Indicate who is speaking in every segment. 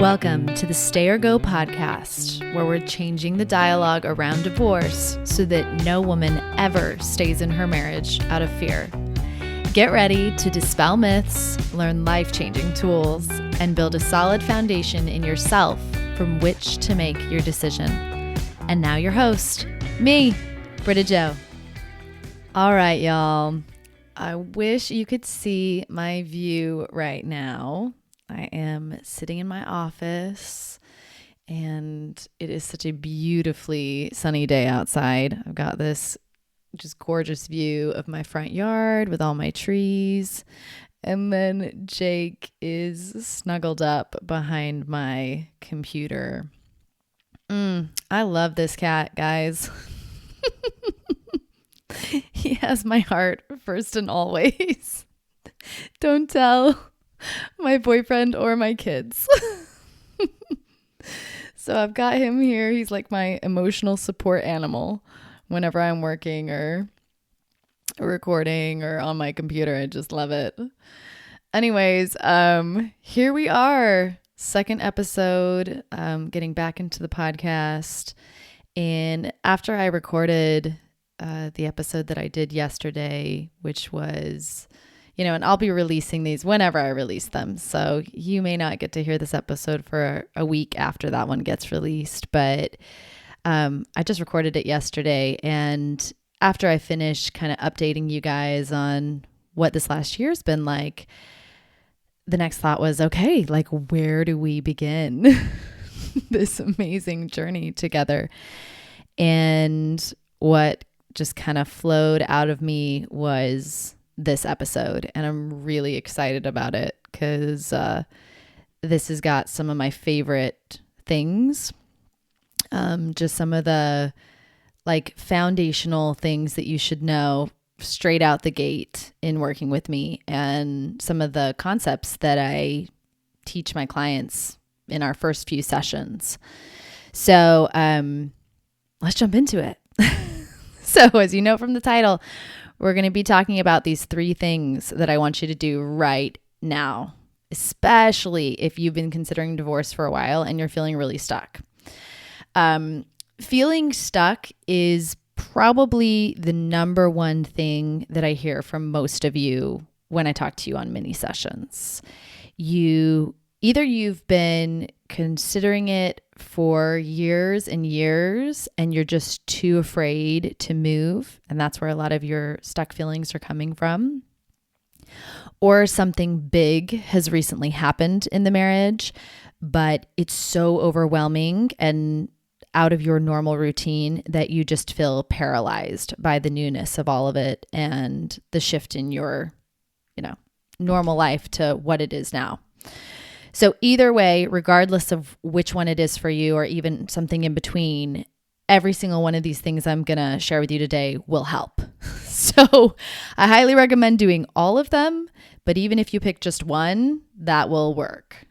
Speaker 1: Welcome to the Stay or Go podcast, where we're changing the dialogue around divorce so that no woman ever stays in her marriage out of fear. Get ready to dispel myths, learn life-changing tools, and build a solid foundation in yourself from which to make your decision. And now your host, me, Britta Jo. All right, y'all. I wish you could see my view right now. I am sitting in my office and it is such a beautifully sunny day outside. I've got this just gorgeous view of my front yard with all my trees. And then Jake is snuggled up behind my computer. I love this cat, guys. He has my heart first and always. Don't tell my boyfriend or my kids. So I've got him here. He's like my emotional support animal whenever I'm working or recording or on my computer. I just love it. Anyways, here we are. Second episode, getting back into the podcast. And after I recorded the episode that I did yesterday, which was, and I'll be releasing these whenever I release them. So you may not get to hear this episode for a week after that one gets released, but I just recorded it yesterday. And after I finished kind of updating you guys on what this last year's been like, the next thought was, okay, like where do we begin this amazing journey together? And what just kind of flowed out of me was this episode, and I'm really excited about it because this has got some of my favorite things, just some of the like foundational things that you should know straight out the gate in working with me, and some of the concepts that I teach my clients in our first few sessions. So let's jump into it. So as you know from the title, we're going to be talking about these 3 things that I want you to do right now, especially if you've been considering divorce for a while and you're feeling really stuck. Feeling stuck is probably the number one thing that I hear from most of you when I talk to you on mini sessions. You've been considering it for years and years, and you're just too afraid to move. And that's where a lot of your stuck feelings are coming from. Or something big has recently happened in the marriage, but it's so overwhelming and out of your normal routine that you just feel paralyzed by the newness of all of it and the shift in your, normal life to what it is now. So either way, regardless of which one it is for you or even something in between, every single one of these things I'm going to share with you today will help. So I highly recommend doing all of them, but even if you pick just one, that will work.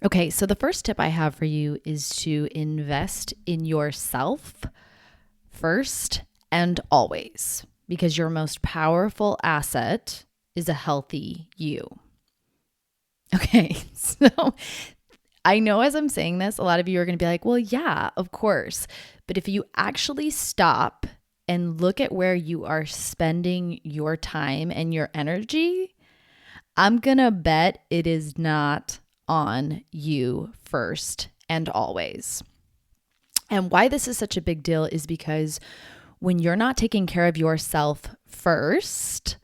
Speaker 1: Okay, so the first tip I have for you is to invest in yourself first and always, because your most powerful asset is a healthy you. Okay, so I know as I'm saying this, a lot of you are going to be like, well, yeah, of course. But if you actually stop and look at where you are spending your time and your energy, I'm going to bet it is not on you first and always. And why this is such a big deal is because when you're not taking care of yourself first,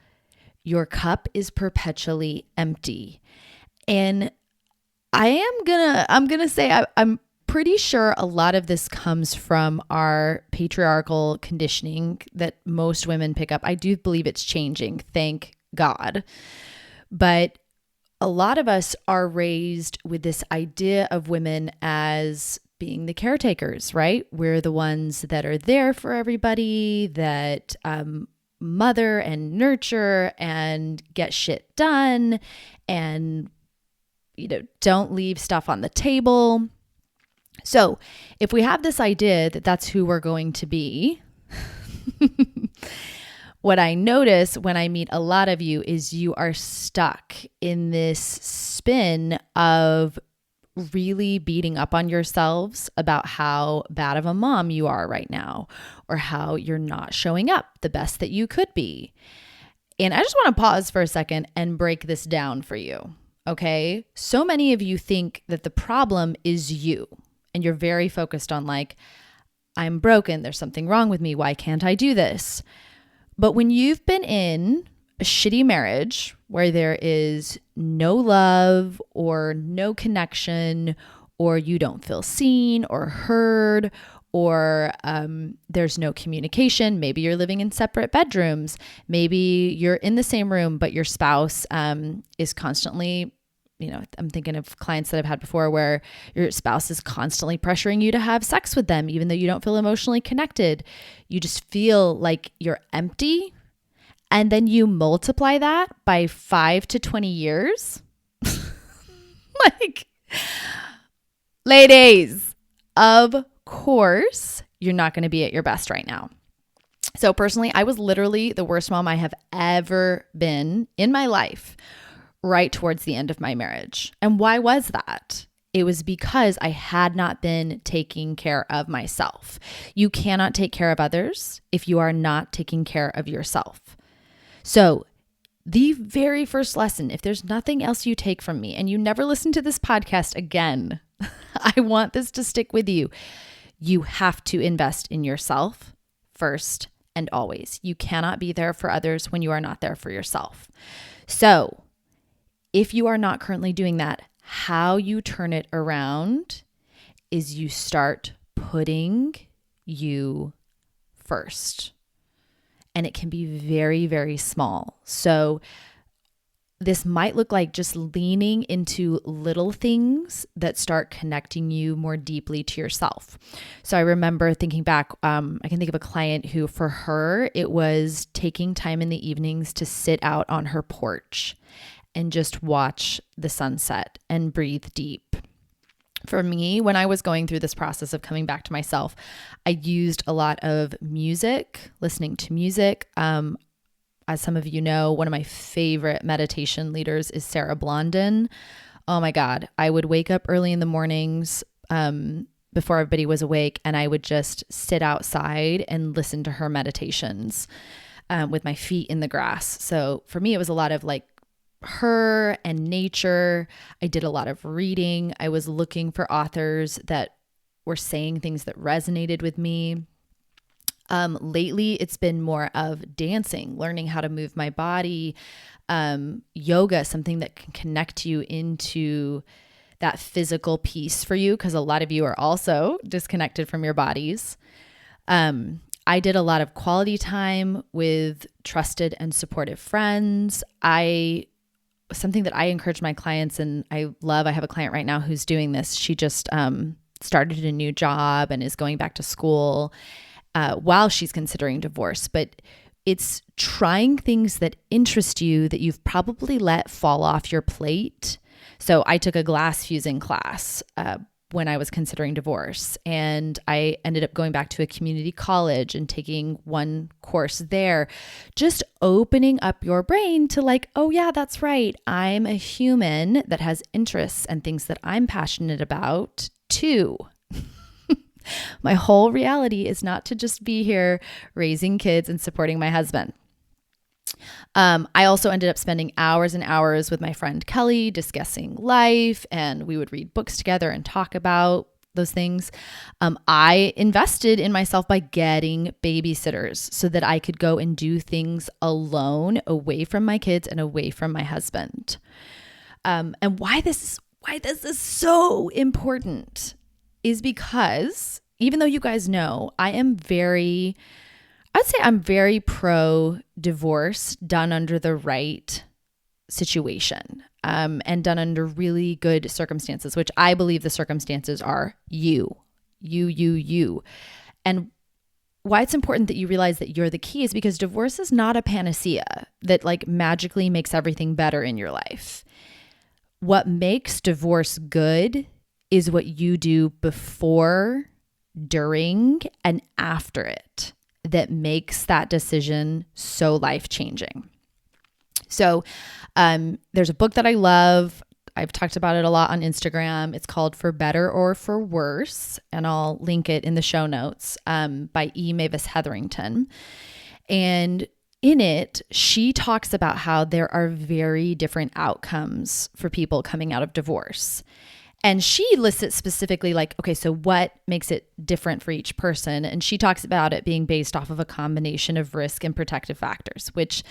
Speaker 1: your cup is perpetually empty. And I'm gonna say I'm pretty sure a lot of this comes from our patriarchal conditioning that most women pick up. I do believe it's changing, thank God. But a lot of us are raised with this idea of women as being the caretakers, right? We're the ones that are there for everybody, that mother and nurture and get shit done and don't leave stuff on the table. So if we have this idea that that's who we're going to be, what I notice when I meet a lot of you is you are stuck in this spin of really beating up on yourselves about how bad of a mom you are right now, or how you're not showing up the best that you could be. And I just want to pause for a second and break this down for you. Okay. So many of you think that the problem is you, and you're very focused on like, I'm broken. There's something wrong with me. Why can't I do this? But when you've been in a shitty marriage where there is no love or no connection, or you don't feel seen or heard, or there's no communication. Maybe you're living in separate bedrooms. Maybe you're in the same room, but your spouse is constantly, I'm thinking of clients that I've had before where your spouse is constantly pressuring you to have sex with them, even though you don't feel emotionally connected. You just feel like you're empty. And then you multiply that by 5 to 20 years. Like, ladies, of course, you're not going to be at your best right now. So personally, I was literally the worst mom I have ever been in my life right towards the end of my marriage. And why was that? It was because I had not been taking care of myself. You cannot take care of others if you are not taking care of yourself. So the very first lesson, if there's nothing else you take from me and you never listen to this podcast again, I want this to stick with you. You have to invest in yourself first and always. You cannot be there for others when you are not there for yourself. So if you are not currently doing that, how you turn it around is you start putting you first. And it can be very, very small. So this might look like just leaning into little things that start connecting you more deeply to yourself. So I remember thinking back, I can think of a client who, for her, it was taking time in the evenings to sit out on her porch and just watch the sunset and breathe deep. For me, when I was going through this process of coming back to myself, I used a lot of music, listening to music. As some of you know, one of my favorite meditation leaders is Sarah Blondin. Oh my God. I would wake up early in the mornings before everybody was awake, and I would just sit outside and listen to her meditations with my feet in the grass. So for me, it was a lot of like her and nature. I did a lot of reading. I was looking for authors that were saying things that resonated with me. Lately, it's been more of dancing, learning how to move my body, yoga, something that can connect you into that physical piece for you, because a lot of you are also disconnected from your bodies. I did a lot of quality time with trusted and supportive friends. Something that I encourage my clients, and I have a client right now who's doing this. She just started a new job and is going back to school while she's considering divorce. But it's trying things that interest you that you've probably let fall off your plate. So I took a glass fusing class when I was considering divorce, and I ended up going back to a community college and taking one course there, just opening up your brain to like, oh yeah, that's right. I'm a human that has interests and things that I'm passionate about too. My whole reality is not to just be here raising kids and supporting my husband. I also ended up spending hours and hours with my friend Kelly discussing life, and we would read books together and talk about those things. I invested in myself by getting babysitters so that I could go and do things alone, away from my kids and away from my husband. And why this is so important is because even though you guys know, I'm very pro divorce done under the right situation, and done under really good circumstances, which I believe the circumstances are you. And why it's important that you realize that you're the key is because divorce is not a panacea that like magically makes everything better in your life. What makes divorce good is what you do before, during, and after it that makes that decision so life-changing. So there's a book that I love. I've talked about it a lot on Instagram. It's called For Better or For Worse, and I'll link it in the show notes, by E. Mavis Hetherington. And in it, she talks about how there are very different outcomes for people coming out of divorce. And she lists it specifically like, okay, so what makes it different for each person? And she talks about it being based off of a combination of risk and protective factors, which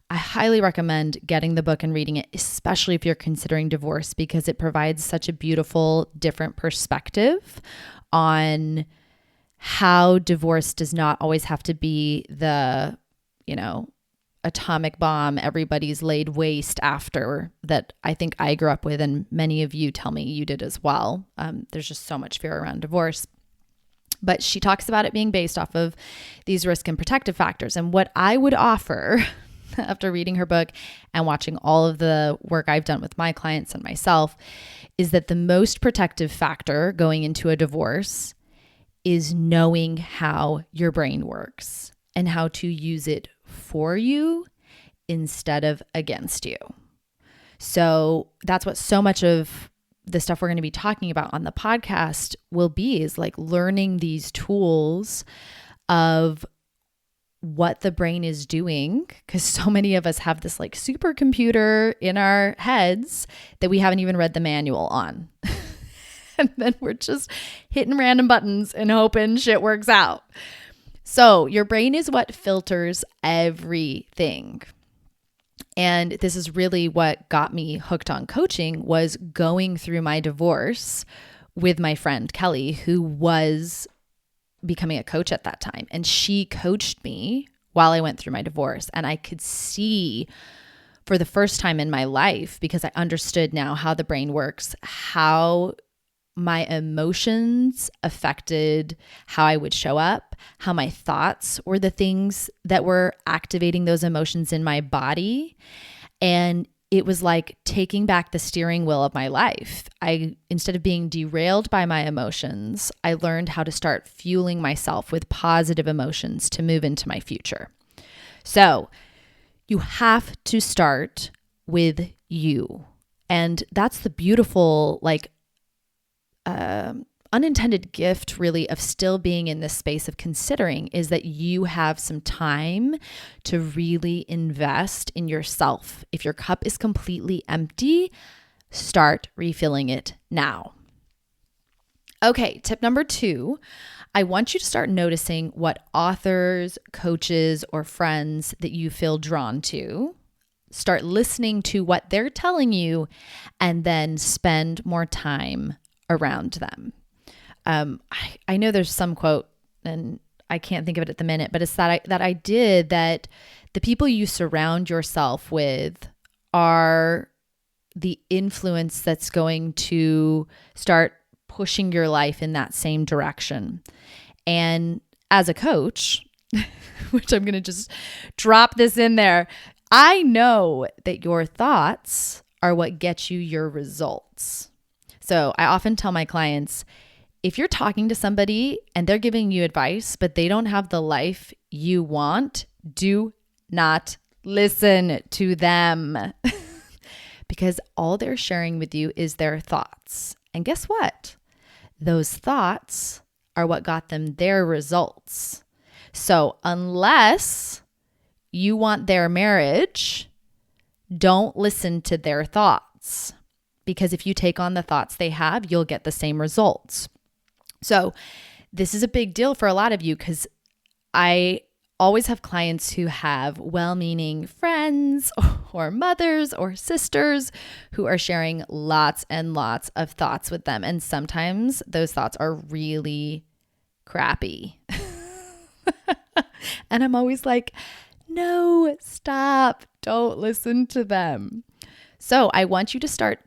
Speaker 1: I highly recommend getting the book and reading it, especially if you're considering divorce, because it provides such a beautiful, different perspective on how divorce does not always have to be the, atomic bomb everybody's laid waste after, that I think I grew up with, and many of you tell me you did as well. There's just so much fear around divorce. But she talks about it being based off of these risk and protective factors. And what I would offer after reading her book and watching all of the work I've done with my clients and myself is that the most protective factor going into a divorce is knowing how your brain works and how to use it for you instead of against you. So that's what so much of the stuff we're going to be talking about on the podcast will be, is like learning these tools of what the brain is doing, because so many of us have this like supercomputer in our heads that we haven't even read the manual on. And then we're just hitting random buttons and hoping shit works out. So your brain is what filters everything. And this is really what got me hooked on coaching, was going through my divorce with my friend Kelly, who was becoming a coach at that time. And she coached me while I went through my divorce. And I could see for the first time in my life, because I understood now how the brain works, how my emotions affected how I would show up, how my thoughts were the things that were activating those emotions in my body. And it was like taking back the steering wheel of my life. Instead of being derailed by my emotions, I learned how to start fueling myself with positive emotions to move into my future. So you have to start with you. And that's the beautiful, unintended gift really of still being in this space of considering, is that you have some time to really invest in yourself. If your cup is completely empty, start refilling it now. Okay, tip number 2, I want you to start noticing what authors, coaches, or friends that you feel drawn to. Start listening to what they're telling you, and then spend more time around them. I know there's some quote, and I can't think of it at the minute, but it's that the people you surround yourself with are the influence that's going to start pushing your life in that same direction. And as a coach, which I'm going to just drop this in there, I know that your thoughts are what get you your results. So I often tell my clients, if you're talking to somebody and they're giving you advice, but they don't have the life you want, do not listen to them. Because all they're sharing with you is their thoughts. And guess what? Those thoughts are what got them their results. So unless you want their marriage, don't listen to their thoughts. Because if you take on the thoughts they have, you'll get the same results. So this is a big deal for a lot of you, because I always have clients who have well-meaning friends or mothers or sisters who are sharing lots and lots of thoughts with them. And sometimes those thoughts are really crappy. And I'm always like, no, stop. Don't listen to them. So I want you to start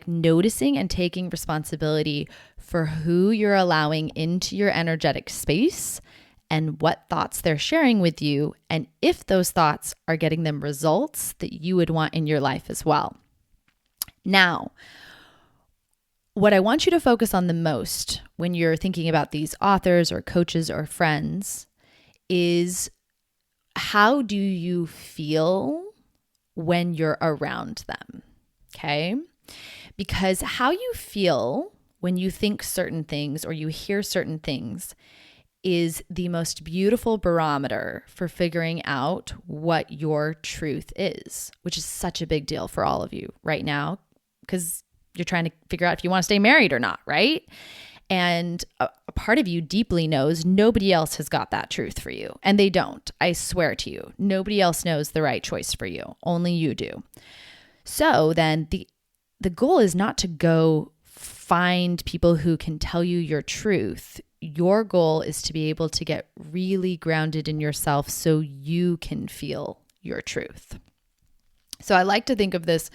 Speaker 1: noticing and taking responsibility for who you're allowing into your energetic space and what thoughts they're sharing with you, and if those thoughts are getting them results that you would want in your life as well. Now, what I want you to focus on the most when you're thinking about these authors or coaches or friends is, how do you feel when you're around them? Okay. Because how you feel when you think certain things or you hear certain things is the most beautiful barometer for figuring out what your truth is, which is such a big deal for all of you right now because you're trying to figure out if you want to stay married or not, right? And a part of you deeply knows nobody else has got that truth for you. And they don't. I swear to you. Nobody else knows the right choice for you. Only you do. So then the goal is not to go find people who can tell you your truth. Your goal is to be able to get really grounded in yourself so you can feel your truth. So I like to think of this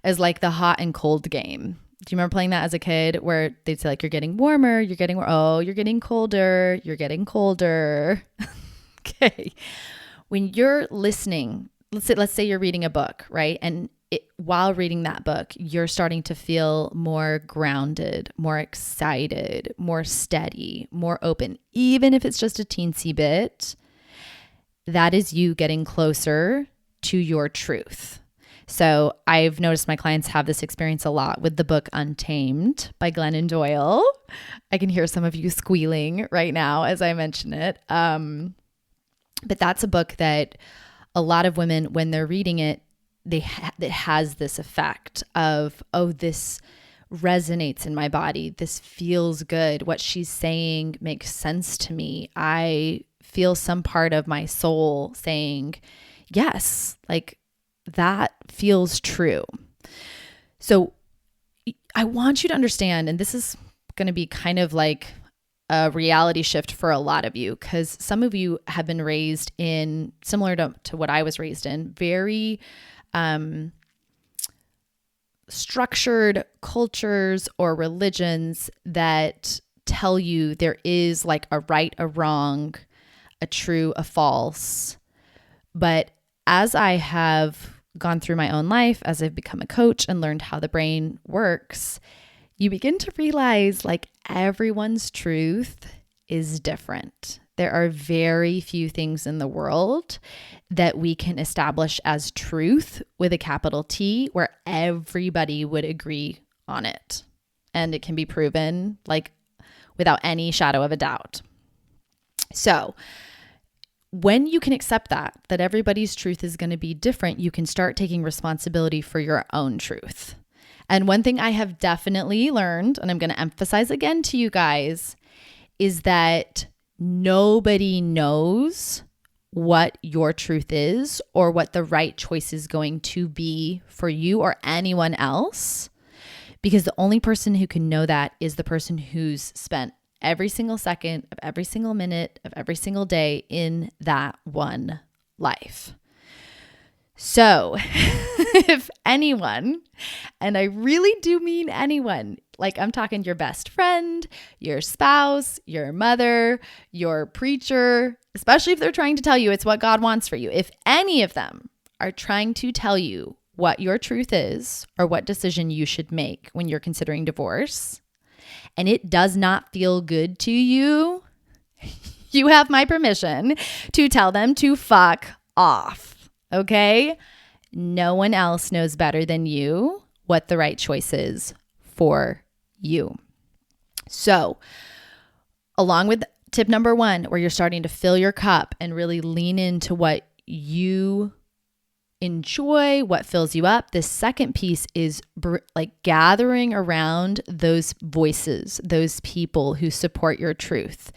Speaker 1: as like the hot and cold game. Do you remember playing that as a kid where they'd say like, you're getting warmer, you're getting colder, you're getting colder. Okay. When you're listening, let's say you're reading a book, right? And while reading that book, you're starting to feel more grounded, more excited, more steady, more open, even if it's just a teensy bit. That is you getting closer to your truth. So I've noticed my clients have this experience a lot with the book Untamed by Glennon Doyle. I can hear some of you squealing right now as I mention it. But that's a book that a lot of women, when they're reading it, it has this effect of, oh, this resonates in my body. This feels good. What she's saying makes sense to me. I feel some part of my soul saying, yes, like that feels true. So I want you to understand, and this is going to be kind of like a reality shift for a lot of you, because some of you have been raised in, similar to what I was raised in, very structured cultures or religions that tell you there is like a right, a wrong, a true, a false. But as I have gone through my own life, as I've become a coach and learned how the brain works, you begin to realize like everyone's truth is different. There are very few things in the world that we can establish as truth with a capital T where everybody would agree on it. And it can be proven like without any shadow of a doubt. So when you can accept that everybody's truth is going to be different, you can start taking responsibility for your own truth. And one thing I have definitely learned, and I'm going to emphasize again to you guys, is that nobody knows what your truth is or what the right choice is going to be for you or anyone else, because the only person who can know that is the person who's spent every single second of every single minute of every single day in that one life. So if anyone, and I really do mean anyone, like I'm talking your best friend, your spouse, your mother, your preacher, especially if they're trying to tell you it's what God wants for you. If any of them are trying to tell you what your truth is or what decision you should make when you're considering divorce, and it does not feel good to you, you have my permission to tell them to fuck off, okay? No one else knows better than you what the right choice is for you. So, along with tip number 1, where you're starting to fill your cup and really lean into what you enjoy, what fills you up, the second piece is like gathering around those voices, those people who support your truth,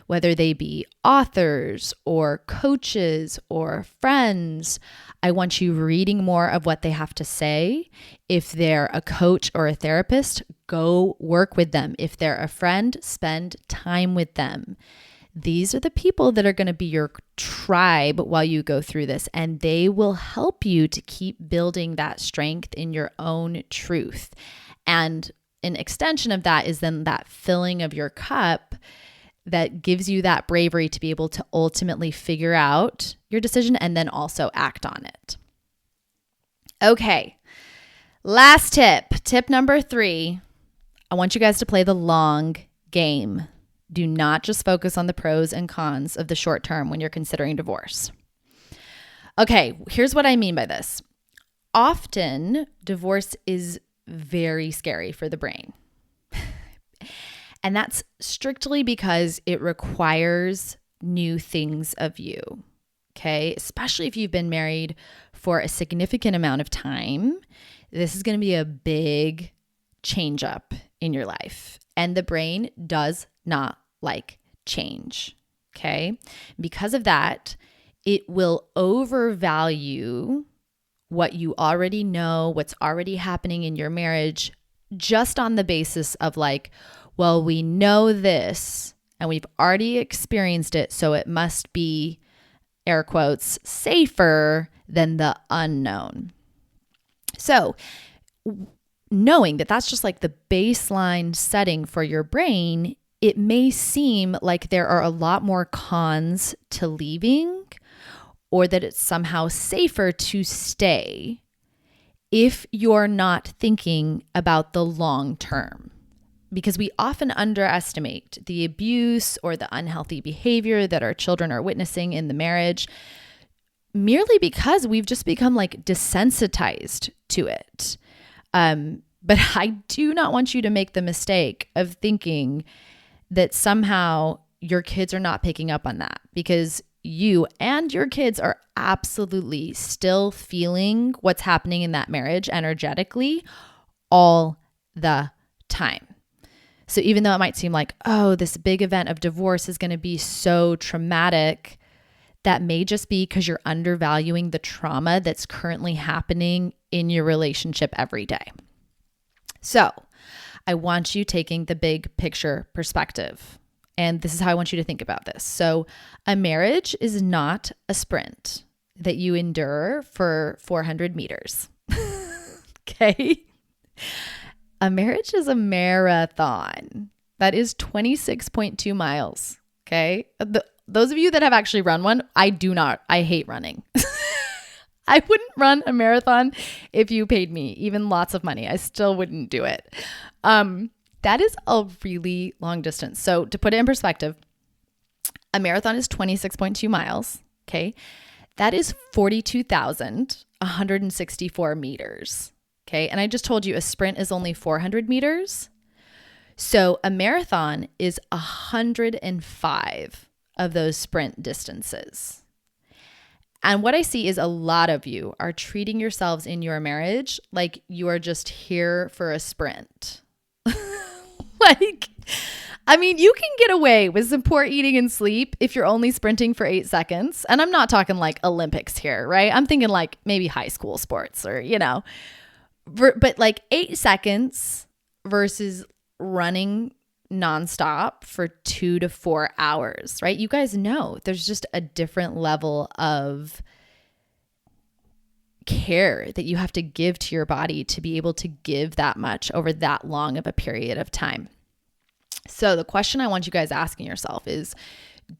Speaker 1: whether they be authors or coaches or friends. I want you reading more of what they have to say. If they're a coach or a therapist, go work with them. If they're a friend, spend time with them. These are the people that are going to be your tribe while you go through this, and they will help you to keep building that strength in your own truth. And an extension of that is then that filling of your cup that gives you that bravery to be able to ultimately figure out your decision and then also act on it. Okay, last tip number 3. I want you guys to play the long game. Do not just focus on the pros and cons of the short term when you're considering divorce. Okay, here's what I mean by this. Often, divorce is very scary for the brain. And that's strictly because it requires new things of you, okay? Especially if you've been married for a significant amount of time, this is going to be a big change up in your life. And the brain does not like change, okay? Because of that, it will overvalue what you already know, what's already happening in your marriage, just on the basis of like, well, we know this and we've already experienced it, so it must be, air quotes, safer than the unknown. So knowing that that's just like the baseline setting for your brain, it may seem like there are a lot more cons to leaving, or that it's somehow safer to stay if you're not thinking about the long term. Because we often underestimate the abuse or the unhealthy behavior that our children are witnessing in the marriage, merely because we've just become like desensitized to it. But I do not want you to make the mistake of thinking that somehow your kids are not picking up on that, because you and your kids are absolutely still feeling what's happening in that marriage energetically all the time. So even though it might seem like, oh, this big event of divorce is going to be so traumatic, that may just be because you're undervaluing the trauma that's currently happening in your relationship every day. So I want you taking the big picture perspective. And this is how I want you to think about this. So a marriage is not a sprint that you endure for 400 meters. Okay? A marriage is a marathon that is 26.2 miles. Okay? Those of you that have actually run one, I hate running. I wouldn't run a marathon if you paid me even lots of money. I still wouldn't do it. That is a really long distance. So to put it in perspective, a marathon is 26.2 miles. Okay. That is 42,164 meters. Okay. And I just told you a sprint is only 400 meters. So a marathon is 105 of those sprint distances. And what I see is a lot of you are treating yourselves in your marriage like you are just here for a sprint. Like, I mean, you can get away with some poor eating and sleep if you're only sprinting for 8 seconds. And I'm not talking like Olympics here, right? I'm thinking like maybe high school sports or, but like 8 seconds versus running nonstop for 2 to 4 hours, right? You guys know there's just a different level of care that you have to give to your body to be able to give that much over that long of a period of time. So the question I want you guys asking yourself is,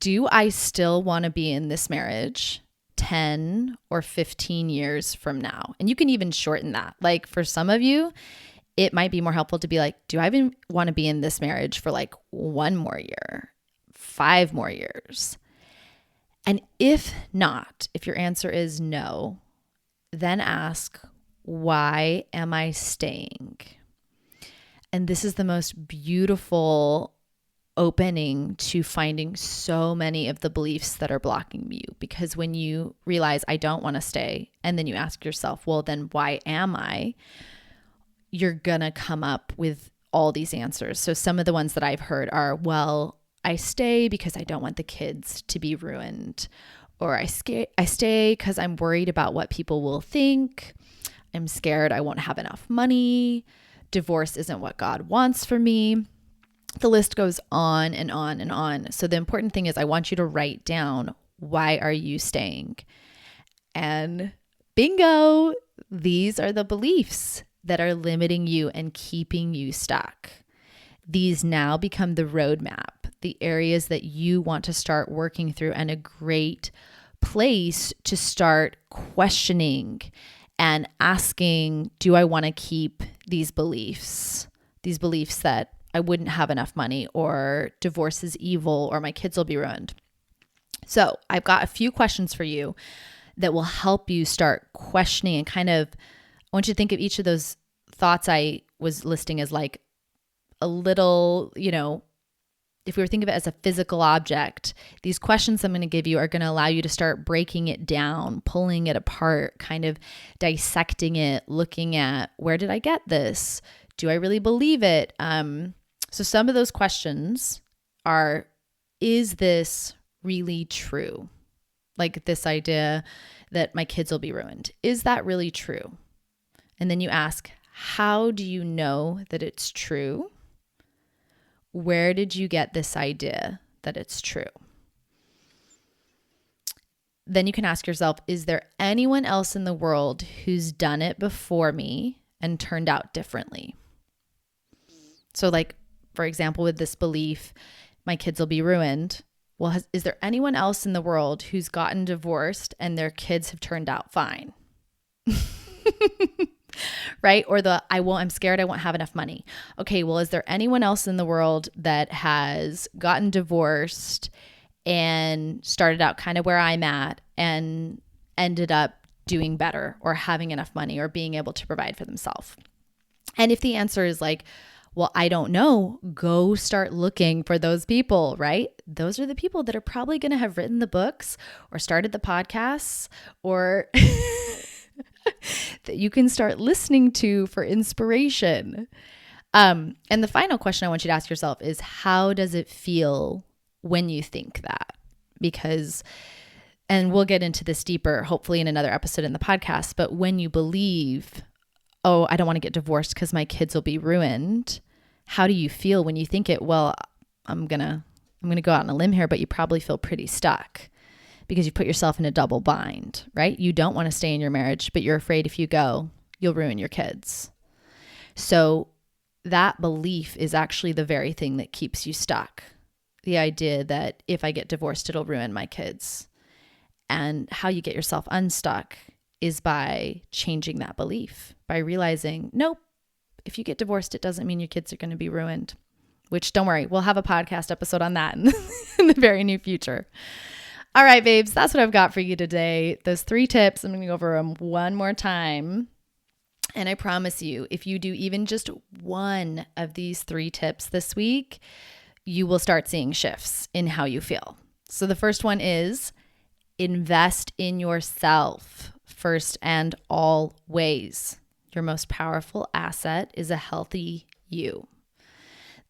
Speaker 1: do I still want to be in this marriage 10 or 15 years from now? And you can even shorten that. Like for some of you, it might be more helpful to be like, do I even want to be in this marriage for like 1 more year, 5 more years? And if not, if your answer is no, then ask, why am I staying? And this is the most beautiful opening to finding so many of the beliefs that are blocking you. Because when you realize I don't want to stay, and then you ask yourself, well, then why am I? You're going to come up with all these answers. So some of the ones that I've heard are, well, I stay because I don't want the kids to be ruined. Or I stay because I'm worried about what people will think. I'm scared I won't have enough money. Divorce isn't what God wants for me. The list goes on and on and on. So the important thing is I want you to write down, why are you staying? And bingo, these are the beliefs that are limiting you and keeping you stuck. These now become the roadmap, the areas that you want to start working through, and a great place to start questioning and asking, do I want to keep these beliefs that I wouldn't have enough money, or divorce is evil, or my kids will be ruined? So I've got a few questions for you that will help you start questioning and I want you to think of each of those thoughts I was listing as like a little, if we were thinking of it as a physical object, these questions I'm going to give you are going to allow you to start breaking it down, pulling it apart, kind of dissecting it, looking at, where did I get this? Do I really believe it? So some of those questions are, is this really true? Like this idea that my kids will be ruined. Is that really true? And then you ask, how do you know that it's true? Where did you get this idea that it's true? Then you can ask yourself, is there anyone else in the world who's done it before me and turned out differently? So like, for example, with this belief, my kids will be ruined. Well, is there anyone else in the world who's gotten divorced and their kids have turned out fine? Right? Or I'm scared I won't have enough money. Okay, well, is there anyone else in the world that has gotten divorced and started out kind of where I'm at and ended up doing better or having enough money or being able to provide for themselves? And if the answer is like, well, I don't know, go start looking for those people, right? Those are the people that are probably going to have written the books or started the podcasts or that you can start listening to for inspiration. And the final question I want you to ask yourself is, how does it feel when you think that? Because, and we'll get into this deeper, hopefully in another episode in the podcast, but when you believe, oh, I don't want to get divorced because my kids will be ruined, how do you feel when you think it? Well, I'm going to go out on a limb here, but you probably feel pretty stuck because you put yourself in a double bind, right? You don't want to stay in your marriage, but you're afraid if you go, you'll ruin your kids. So that belief is actually the very thing that keeps you stuck. The idea that if I get divorced, it'll ruin my kids. And how you get yourself unstuck is by changing that belief, by realizing, nope, if you get divorced, it doesn't mean your kids are going to be ruined, which don't worry, we'll have a podcast episode on that in the very near future. All right, babes, that's what I've got for you today. Those 3 tips, I'm going to go over them one more time. And I promise you, if you do even just one of these 3 tips this week, you will start seeing shifts in how you feel. So the first one is invest in yourself first and always. Your most powerful asset is a healthy you.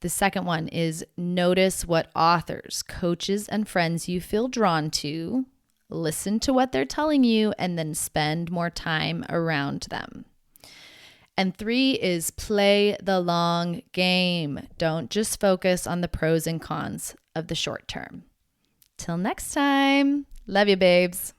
Speaker 1: The second one is notice what authors, coaches, and friends you feel drawn to, listen to what they're telling you, and then spend more time around them. And 3 is play the long game. Don't just focus on the pros and cons of the short term. Till next time, love you, babes.